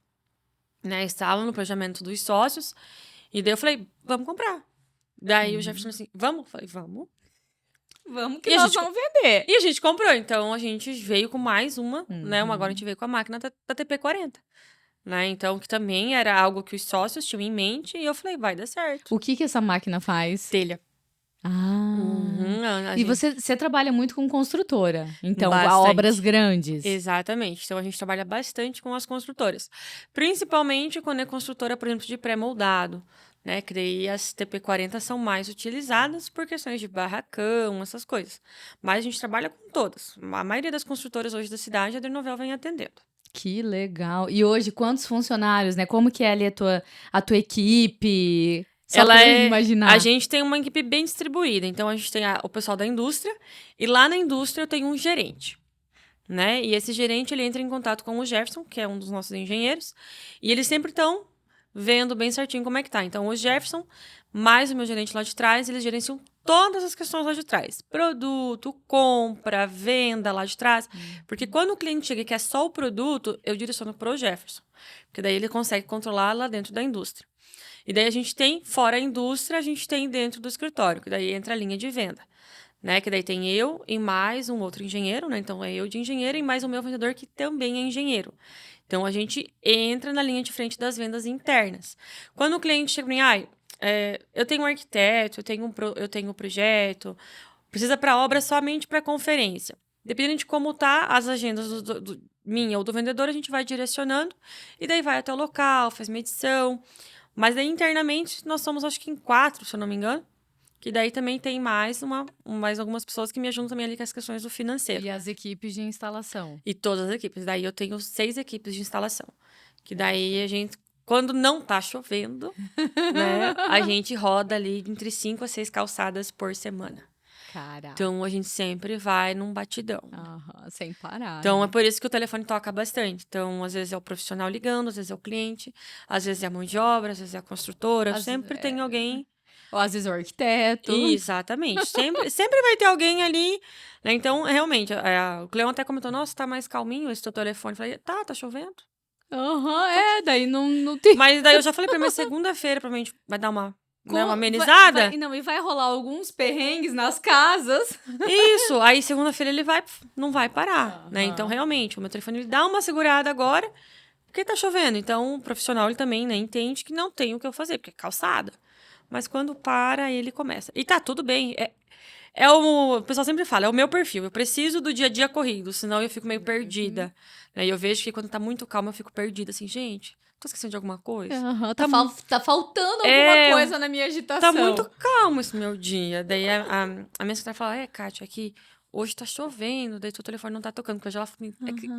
né, estava no planejamento dos sócios. E daí eu falei, vamos comprar. Daí o Jefferson assim, vamos? Eu falei, vamos. Vamos que nós vamos vender. E a gente comprou. Então, a gente veio com mais uma, né? Agora a gente veio com a máquina da TP40. Né? Então, que também era algo que os sócios tinham em mente. E eu falei, vai dar certo. O que essa máquina faz? Telha. E você trabalha muito com construtora, então, obras grandes. Exatamente. Então, a gente trabalha bastante com as construtoras. Principalmente quando é construtora, por exemplo, de pré-moldado, né? Que daí as TP40 são mais utilizadas por questões de barracão, essas coisas. Mas a gente trabalha com todas. A maioria das construtoras hoje da cidade, a Adrenovel vem atendendo. Que legal. E hoje, quantos funcionários, né? Como que é ali a tua equipe? Só pra imaginar. A gente tem uma equipe bem distribuída. Então, a gente tem o pessoal da indústria. E lá na indústria, eu tenho um gerente. Né? E esse gerente, ele entra em contato com o Jefferson, que é um dos nossos engenheiros. E eles sempre estão vendo bem certinho como é que tá. Então, o Jefferson, mais o meu gerente lá de trás, eles gerenciam todas as questões lá de trás. Produto, compra, venda lá de trás. Porque quando o cliente chega e quer só o produto, eu direciono pro Jefferson. Porque daí ele consegue controlar lá dentro da indústria. E daí a gente tem, fora a indústria, a gente tem dentro do escritório, que daí entra a linha de venda, né? Que daí tem eu e mais um outro engenheiro, né? Então, é eu de engenheiro e mais o meu vendedor, que também é engenheiro. Então, a gente entra na linha de frente das vendas internas. Quando o cliente chega em eu tenho um arquiteto, eu tenho um projeto, precisa para obra somente para conferência. Dependendo de como tá as agendas minha ou do vendedor, a gente vai direcionando e daí vai até o local, faz medição. Mas daí, internamente, nós somos, acho que em 4, se eu não me engano. Que daí também tem mais algumas pessoas que me ajudam também ali com as questões do financeiro. E as equipes de instalação. E todas as equipes. Daí eu tenho 6 equipes de instalação. Que daí a gente, quando não tá chovendo, né, a gente roda ali entre 5 a 6 calçadas por semana. Caraca. Então, a gente sempre vai num batidão. Sem parar. Então, é por isso que o telefone toca bastante. Então, às vezes é o profissional ligando, às vezes é o cliente, às vezes é a mão de obra, às vezes é a construtora. Sempre tem alguém. Ou às vezes o arquiteto. Exatamente. Sempre vai ter alguém ali. Né? Então, realmente, o Cleon até comentou, nossa, tá mais calminho esse teu telefone. Eu falei, tá chovendo. Daí não tem... Mas daí eu já falei pra mim, segunda-feira, provavelmente vai dar uma amenizada. E vai rolar alguns perrengues nas casas. Isso, aí segunda-feira ele não vai parar, né? Então, realmente, o meu telefone ele dá uma segurada agora, porque tá chovendo. Então, o profissional ele também, né, entende que não tem o que eu fazer, porque é calçada. Mas quando para, ele começa. E tá tudo bem. O pessoal sempre fala, é o meu perfil. Eu preciso do dia a dia corrido, senão eu fico meio perdida. Né? E eu vejo que quando tá muito calmo, eu fico perdida. Assim, gente, tô esquecendo de alguma coisa? Tá faltando alguma coisa na minha agitação. Tá muito calmo esse meu dia. Daí a minha secretária fala, Kátia, aqui hoje tá chovendo, daí teu telefone não tá tocando. Porque ela fala,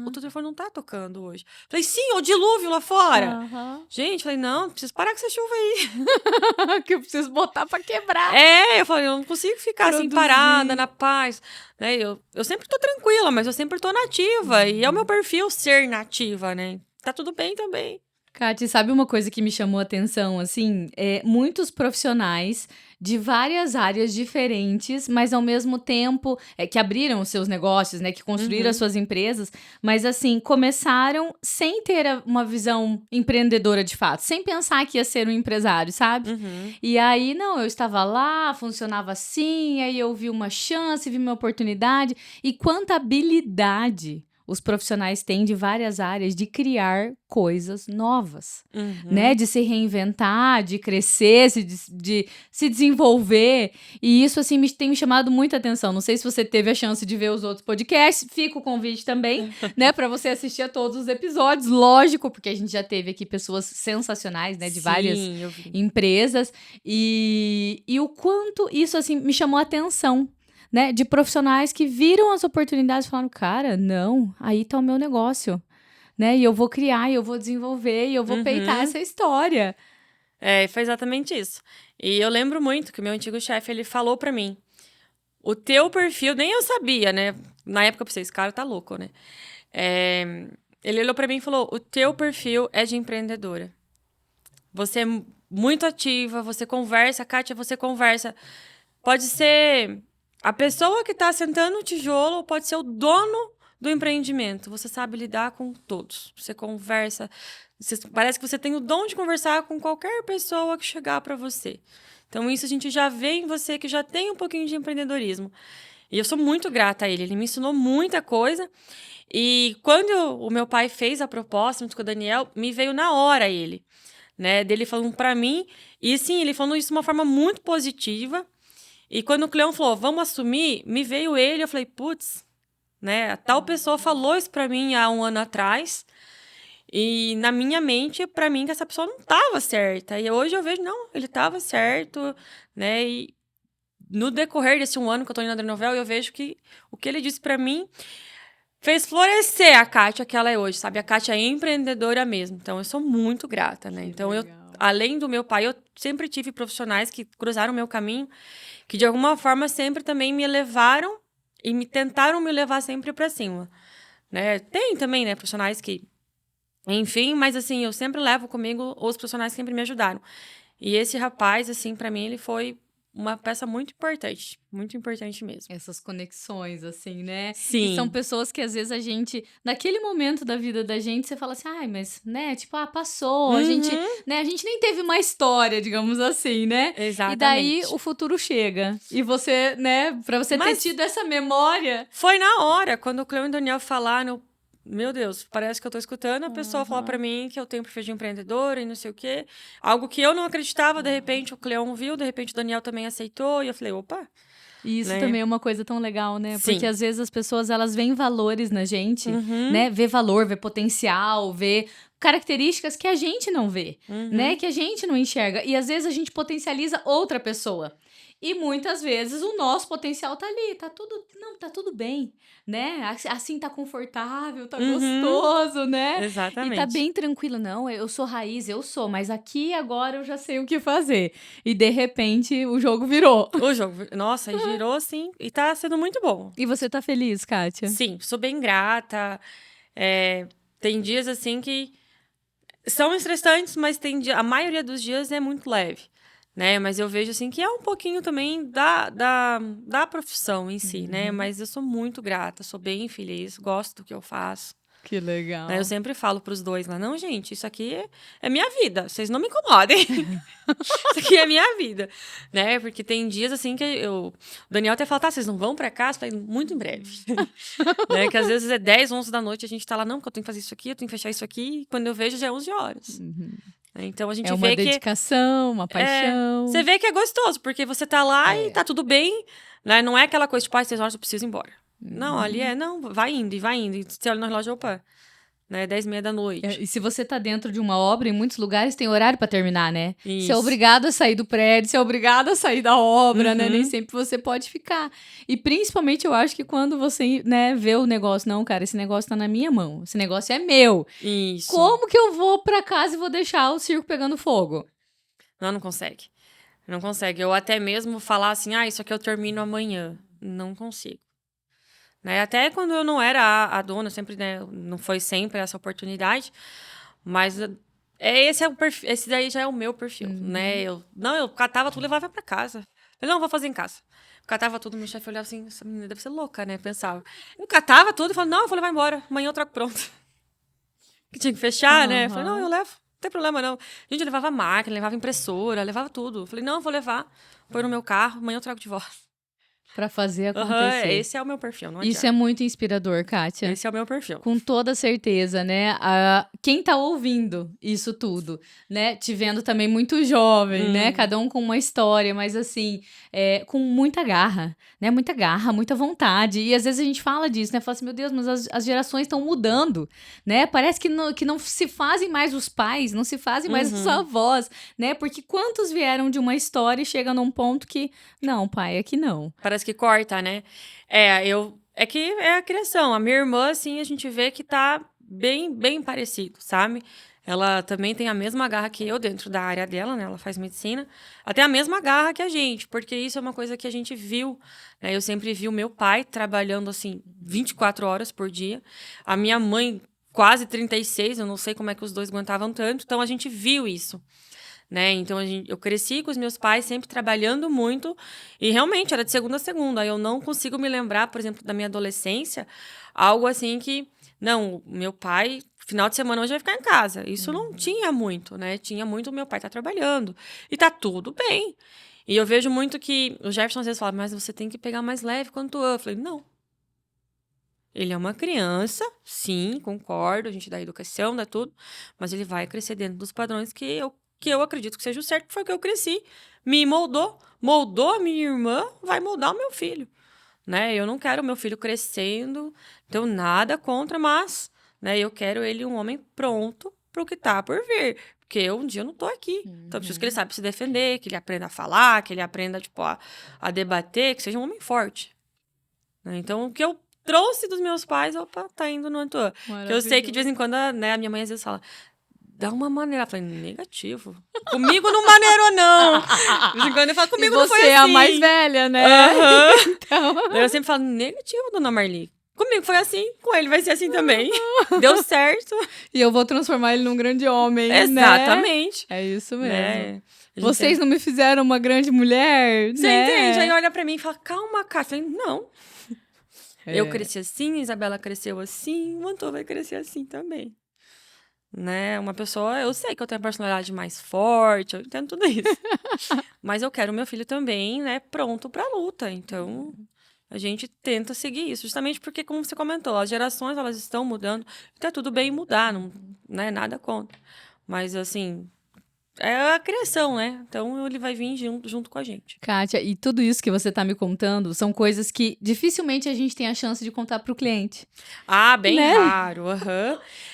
o teu telefone não tá tocando hoje. Falei, sim, o dilúvio lá fora. Gente, falei, não, preciso parar com essa chuva aí. Que eu preciso botar pra quebrar. Eu falei, eu não consigo ficar assim parada, na paz. Né? Eu sempre tô tranquila, mas eu sempre tô nativa. E é o meu perfil ser nativa, né? Tá tudo bem também. Kátia, sabe uma coisa que me chamou a atenção, assim? Muitos profissionais de várias áreas diferentes, mas ao mesmo tempo que abriram os seus negócios, né? Que construíram as suas empresas, mas assim, começaram sem ter uma visão empreendedora de fato, sem pensar que ia ser um empresário, sabe? E aí, eu estava lá, funcionava assim, aí eu vi uma chance, vi uma oportunidade, e quanta habilidade os profissionais têm de várias áreas de criar coisas novas, né? De se reinventar, de crescer, de se desenvolver. E isso, assim, tem me chamado muita atenção. Não sei se você teve a chance de ver os outros podcasts. Fica o convite também, né? Para você assistir a todos os episódios. Lógico, porque a gente já teve aqui pessoas sensacionais, né? De várias empresas. E o quanto isso, assim, me chamou a atenção. Né, de profissionais que viram as oportunidades e falaram, cara, não, aí tá o meu negócio, né, e eu vou criar, e eu vou desenvolver, e eu vou peitar essa história. Foi exatamente isso. E eu lembro muito que o meu antigo chefe, ele falou pra mim, o teu perfil, nem eu sabia, né, na época eu pensei, esse cara tá louco, né, ele olhou pra mim e falou, o teu perfil é de empreendedora. Você é muito ativa, você conversa, Kátia, você conversa, pode ser... A pessoa que está sentando o tijolo pode ser o dono do empreendimento. Você sabe lidar com todos. Você conversa. Parece que você tem o dom de conversar com qualquer pessoa que chegar para você. Então, isso a gente já vê em você que já tem um pouquinho de empreendedorismo. E eu sou muito grata a ele. Ele me ensinou muita coisa. E quando o meu pai fez a proposta junto com o Daniel, me veio na hora ele, né? Dele falando para mim. E sim, ele falou isso de uma forma muito positiva. E quando o Cleon falou, vamos assumir, me veio ele, eu falei, putz, né? A tal pessoa falou isso pra mim há um ano atrás. E na minha mente, pra mim, que essa pessoa não tava certa. E hoje eu vejo, não, ele tava certo, né? E no decorrer desse um ano que eu tô indo na Adrenovel, eu vejo que o que ele disse pra mim fez florescer a Kátia que ela é hoje, sabe? A Kátia é empreendedora mesmo. Então, eu sou muito grata, né? Então, além do meu pai, eu sempre tive profissionais que cruzaram o meu caminho, que de alguma forma sempre também me levaram e tentaram me levar sempre para cima, né? Tem também, né, profissionais que, enfim, mas assim, eu sempre levo comigo os profissionais que sempre me ajudaram. E esse rapaz, assim, para mim, ele foi uma peça muito importante mesmo. Essas conexões, assim, né? Sim. E são pessoas que às vezes a gente, naquele momento da vida da gente, você fala assim, ai, mas, né, tipo, passou, a gente nem teve uma história, digamos assim, né? Exatamente. E daí o futuro chega. E você, né, pra você ter tido essa memória... Foi na hora, quando o Cleon e o Daniel falaram, meu Deus, parece que eu tô escutando a pessoa falar pra mim que eu tenho perfil de empreendedora e não sei o quê. Algo que eu não acreditava, de repente o Cleon viu, de repente o Daniel também aceitou. E eu falei, opa... E isso também é uma coisa tão legal, né? Sim. Porque às vezes as pessoas, elas veem valores na gente, né? Vê valor, vê potencial, vê características que a gente não vê, né? Que a gente não enxerga. E às vezes a gente potencializa outra pessoa. E muitas vezes o nosso potencial tá ali, tá tudo bem, né? Assim tá confortável, tá gostoso, né? Exatamente. E tá bem tranquilo. Não, eu sou raiz, mas aqui agora eu já sei o que fazer. E de repente o jogo virou. Nossa, girou assim e tá sendo muito bom. E você tá feliz, Kátia? Sim, sou bem grata. Tem dias assim que são estressantes, mas a maioria dos dias é muito leve. Né? Mas eu vejo assim que é um pouquinho também da profissão em si, né? Mas eu sou muito grata, sou bem feliz, gosto do que eu faço. Que legal. Né? Eu sempre falo pros dois lá, não, gente, isso aqui é minha vida, vocês não me incomodem. Isso aqui é minha vida, né? Porque tem dias assim que o Daniel até fala, tá, vocês não vão pra casa? Eu falei, muito em breve. Né? Que às vezes é 10, 11 da noite, a gente tá lá, não, porque eu tenho que fazer isso aqui, eu tenho que fechar isso aqui, e quando eu vejo já é 11 horas. Então a gente vê que... É uma dedicação, uma paixão. Você vê que é gostoso, porque você tá lá e tá tudo bem, né? Não é aquela coisa, tipo, 6 horas eu preciso ir embora. Não, ali não, vai indo. E você olha no relógio, opa, né? 10h30 da noite. E se você tá dentro de uma obra, em muitos lugares tem horário pra terminar, né? Isso. Você é obrigado a sair do prédio, você é obrigado a sair da obra, né? Nem sempre você pode ficar. E principalmente eu acho que quando você, né, vê o negócio, não, cara, esse negócio tá na minha mão, esse negócio é meu. Isso. Como que eu vou pra casa e vou deixar o circo pegando fogo? Não consegue. Não consegue. Eu até mesmo falar assim, isso aqui eu termino amanhã. Não consigo. Né? Até quando eu não era a dona, sempre, né, não foi sempre essa oportunidade, mas esse daí já é o meu perfil, né? Eu catava tudo e levava pra casa. Eu não vou fazer em casa. Eu catava tudo, meu chefe olhava assim, essa menina deve ser louca, né? Pensava. Eu catava tudo e falava, não, eu vou levar embora, amanhã eu trago pronto. Que tinha que fechar, né? Eu falei, não, eu levo, não tem problema não. Gente, eu levava máquina, levava impressora, levava tudo. Eu falei, não, eu vou levar, põe no meu carro, amanhã eu trago de volta. Pra fazer acontecer. Esse é o meu perfil, não adianta. Isso é muito inspirador, Kátia. Esse é o meu perfil. Com toda certeza, né? Quem tá ouvindo isso tudo, né? Te vendo também muito jovem, né? Cada um com uma história, mas assim, com muita garra, né? Muita garra, muita vontade. E às vezes a gente fala disso, né? Fala assim, meu Deus, mas as gerações estão mudando, né? Parece que não se fazem mais os pais, não se fazem mais os avós, né? Porque quantos vieram de uma história e chegam num ponto que, não, pai, aqui não. Parece que corta, né? É que é a criação. A minha irmã, assim, a gente vê que tá bem, bem parecido, sabe? Ela também tem a mesma garra que eu dentro da área dela, né? Ela faz medicina. Ela tem a mesma garra que a gente, porque isso é uma coisa que a gente viu, né? Eu sempre vi o meu pai trabalhando, assim, 24 horas por dia. A minha mãe, quase 36, eu não sei como é que os dois aguentavam tanto. Então, a gente viu isso. Né? Então, eu cresci com os meus pais sempre trabalhando muito e realmente era de segunda a segunda. Eu não consigo me lembrar, por exemplo, da minha adolescência, algo assim que, não, meu pai, final de semana hoje vai ficar em casa. Isso não tinha muito, né? Tinha muito, meu pai tá trabalhando e tá tudo bem. E eu vejo muito que o Jefferson às vezes fala, mas você tem que pegar mais leve quanto eu falei, não. Ele é uma criança, sim, concordo, a gente dá educação, dá tudo, mas ele vai crescer dentro dos padrões que eu acredito que seja o certo, que foi que eu cresci. Me moldou a minha irmã, vai moldar o meu filho. Né? Eu não quero o meu filho crescendo, então nada contra, mas né, eu quero ele um homem pronto para o que tá por vir. Porque um dia eu não tô aqui. Então eu preciso que ele saiba se defender, que ele aprenda a falar, que ele aprenda tipo, a debater, que seja um homem forte. Né? Então o que eu trouxe dos meus pais, tá indo no Antoine. Que eu sei que de vez em quando, né, a minha mãe às vezes fala, dá uma maneira. Eu falei, negativo. Comigo não maneirou, não. De vez em quando eu falo, comigo não foi assim. Você é a mais velha, né? Então... Eu sempre falo, negativo, dona Marli. Comigo foi assim, com ele vai ser assim também. Deu certo. E eu vou transformar ele num grande homem, Exatamente. Né? É isso mesmo. Né? Vocês não me fizeram uma grande mulher, Você né? entende? Aí olha pra mim e fala, calma, cara. Eu falei, não. Eu cresci assim, a Isabela cresceu assim, o Antônio vai crescer assim também. Né? Uma pessoa, eu sei que eu tenho a personalidade mais forte, eu entendo tudo isso. Mas eu quero o meu filho também, né, pronto pra luta. Então, a gente tenta seguir isso. Justamente porque, como você comentou, as gerações, elas estão mudando. Tá tudo bem mudar, não, né, nada contra. Mas, assim, é a criação, né? Então, ele vai vir junto com a gente. Kátia, e tudo isso que você tá me contando são coisas que dificilmente a gente tem a chance de contar pro cliente. Ah, bem né? raro.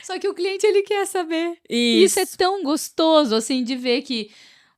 Só que o cliente, ele quer saber. Isso é tão gostoso, assim, de ver que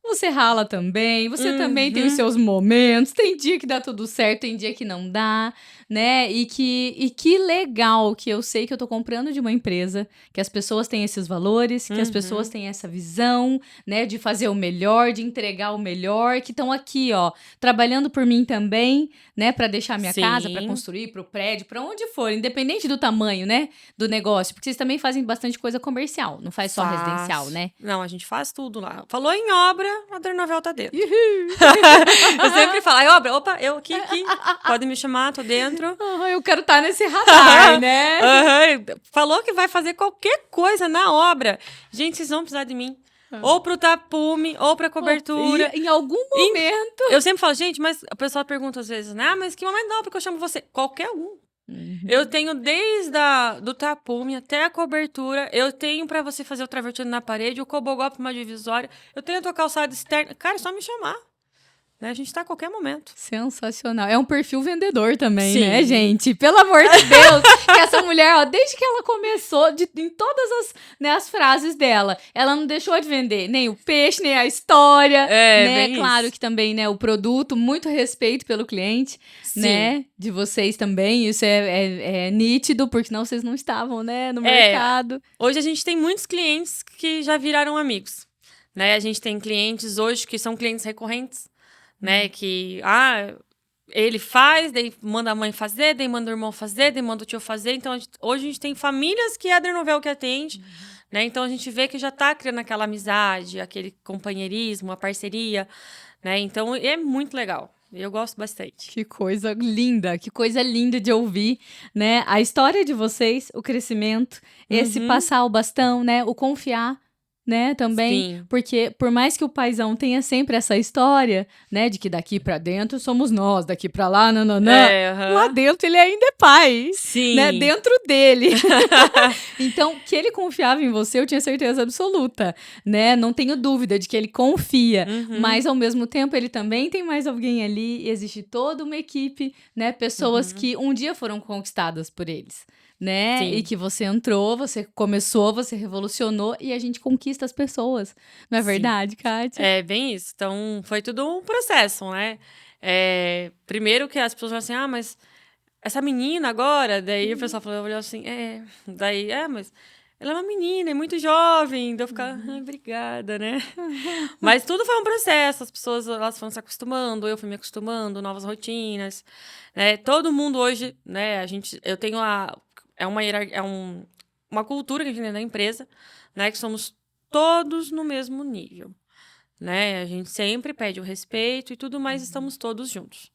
você rala também, você também tem os seus momentos, tem dia que dá tudo certo, tem dia que não dá, né? E que legal que eu sei que eu tô comprando de uma empresa, que as pessoas têm esses valores, que as pessoas têm essa visão, né? De fazer o melhor, de entregar o melhor, que estão aqui, ó, trabalhando por mim também, né? Pra deixar a minha casa, pra construir, pro prédio, pra onde for, independente do tamanho, né? Do negócio, porque vocês também fazem bastante coisa comercial, não faz só residencial, né? Não, a gente faz tudo lá. Falou em obra, a Dernovel tá dentro. Eu sempre falo, ai, obra, opa, eu aqui, pode me chamar, tô dentro. Eu quero estar nesse radar, né? Falou que vai fazer qualquer coisa na obra. Gente, vocês vão precisar de mim. Ou pro tapume, ou pra cobertura. Em algum momento. Eu sempre falo, gente, mas a pessoa pergunta às vezes, né? Mas que momento não, porque eu chamo você. Qualquer um. Eu tenho desde do tapume até a cobertura. Eu tenho pra você fazer o travertino na parede, o cobogó pra uma divisória. Eu tenho a tua calçada externa. Cara, é só me chamar. Né? A gente tá a qualquer momento. Sensacional. É um perfil vendedor também, né, gente? Pelo amor de Deus. Que essa mulher, ó, desde que ela começou, em todas as frases dela, ela não deixou de vender nem o peixe, nem a história. Né? Claro isso. Que também, né, o produto, muito respeito pelo cliente, né? De vocês também. Isso é nítido, porque senão vocês não estavam, né, no mercado. Hoje a gente tem muitos clientes que já viraram amigos. Né? A gente tem clientes hoje que são clientes recorrentes. Né, que, ele faz, daí manda a mãe fazer, daí manda o irmão fazer, daí manda o tio fazer. Então, hoje a gente tem famílias que é a Dernovel que atende, né? Então, a gente vê que já tá criando aquela amizade, aquele companheirismo, a parceria, né? Então, é muito legal. Eu gosto bastante. Que coisa linda de ouvir, né? A história de vocês, o crescimento, esse passar o bastão, né? O confiar, né, também. Sim. Porque por mais que o paizão tenha sempre essa história, né, de que daqui pra dentro somos nós, daqui pra lá, nananã, lá dentro ele ainda é pai. Sim. Né, dentro dele. Então, que ele confiava em você, eu tinha certeza absoluta, né? Não tenho dúvida de que ele confia, mas ao mesmo tempo ele também tem mais alguém ali, e existe toda uma equipe, né? Pessoas que um dia foram conquistadas por eles, né? Sim. E que você entrou, você começou, você revolucionou e a gente conquista as pessoas. Não é verdade, Kátia? É bem isso. Então, foi tudo um processo, né? Primeiro que as pessoas falam assim, mas essa menina agora, daí o pessoal falou, olhou assim, mas ela é uma menina, é muito jovem, daí eu ficava, obrigada, né? Mas tudo foi um processo, as pessoas, elas foram se acostumando, eu fui me acostumando, novas rotinas, né? Todo mundo hoje, né, eu tenho uma cultura que a gente tem na empresa, né, que somos todos no mesmo nível, né? A gente sempre pede o respeito e tudo, mas estamos todos juntos.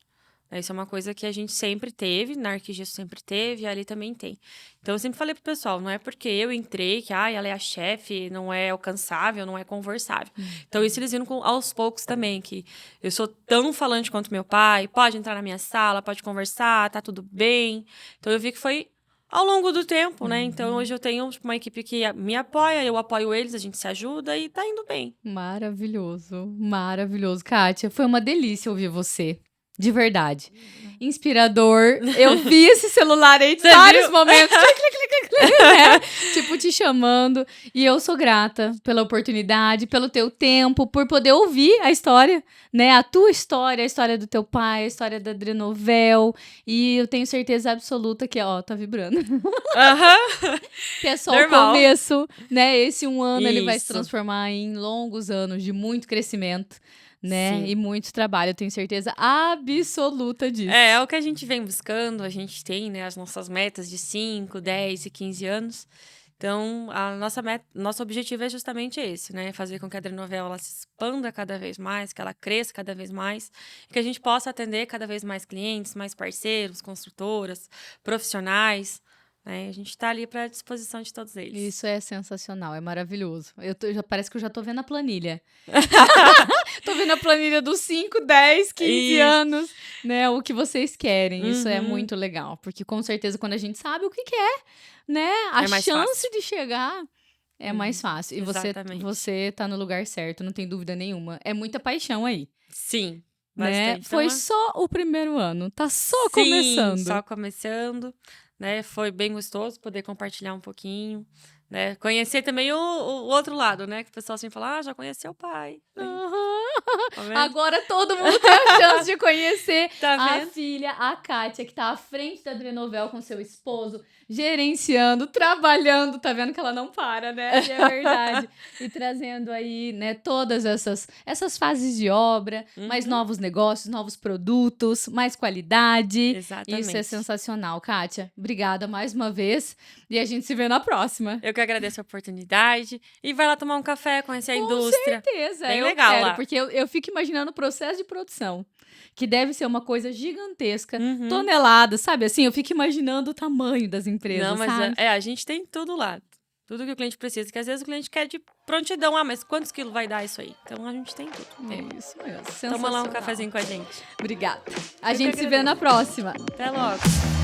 Isso é uma coisa que a gente sempre teve, na Arquigesso sempre teve, e ali também tem. Então, eu sempre falei pro pessoal, não é porque eu entrei que ela é a chefe, não é alcançável, não é conversável. Então, isso eles viram aos poucos também, que eu sou tão falante quanto meu pai, pode entrar na minha sala, pode conversar, tá tudo bem. Então, eu vi que foi ao longo do tempo, né? Então, hoje eu tenho uma equipe que me apoia, eu apoio eles, a gente se ajuda e tá indo bem. Maravilhoso, maravilhoso. Kátia, foi uma delícia ouvir você. De verdade. Inspirador. Eu vi esse celular aí de vários momentos. Né? Tipo, te chamando. E eu sou grata pela oportunidade, pelo teu tempo, por poder ouvir a história, né? A tua história, a história do teu pai, a história da Adrenovel. E eu tenho certeza absoluta que, tá vibrando. Que é só Normal. o começo, né? Esse 1 ano ele vai se Isso. transformar em longos anos de muito crescimento. Né? Sim. E muito trabalho, eu tenho certeza absoluta disso. É o que a gente vem buscando, a gente tem, né, as nossas metas de 5, 10 e 15 anos. Então, nosso objetivo é justamente esse, né? Fazer com que a Adrenovel ela se expanda cada vez mais, que ela cresça cada vez mais, que a gente possa atender cada vez mais clientes, mais parceiros, construtoras, profissionais. Né? A gente está ali para a disposição de todos eles. Isso é sensacional, é maravilhoso. Parece que eu já tô vendo a planilha. Tô vendo a planilha dos 5, 10, 15 anos, né? O que vocês querem. Isso é muito legal. Porque com certeza quando a gente sabe o que quer, né? A chance de chegar é mais fácil. E você tá no lugar certo, não tem dúvida nenhuma. É muita paixão aí. Sim. Né? Foi só o primeiro ano. Tá só começando. Sim, só começando. Né? Foi bem gostoso poder compartilhar um pouquinho, né? Conhecer também o outro lado, né? Que o pessoal sempre fala, já conheceu o pai. Agora todo mundo tem a chance de conhecer a filha, a Kátia, que tá à frente da Adrenovel com seu esposo, gerenciando, trabalhando, tá vendo que ela não para, né? E é verdade. E trazendo aí, né, todas essas fases de obra, mais novos negócios, novos produtos, mais qualidade. Exatamente. Isso é sensacional, Kátia. Obrigada mais uma vez e a gente se vê na próxima. Eu que agradeço a oportunidade e vai lá tomar um café, conhecer a indústria. Com certeza, bem eu legal quero, lá. porque eu fico imaginando o processo de produção, que deve ser uma coisa gigantesca, toneladas, sabe? Assim, eu fico imaginando o tamanho das empresas, Não, mas sabe? a gente tem tudo lá. Tudo que o cliente precisa, que às vezes o cliente quer de prontidão. Mas quantos quilos vai dar isso aí? Então, a gente tem tudo. É isso mesmo. Toma lá um cafezinho com a gente. Obrigada. A gente se vê na próxima. Até logo.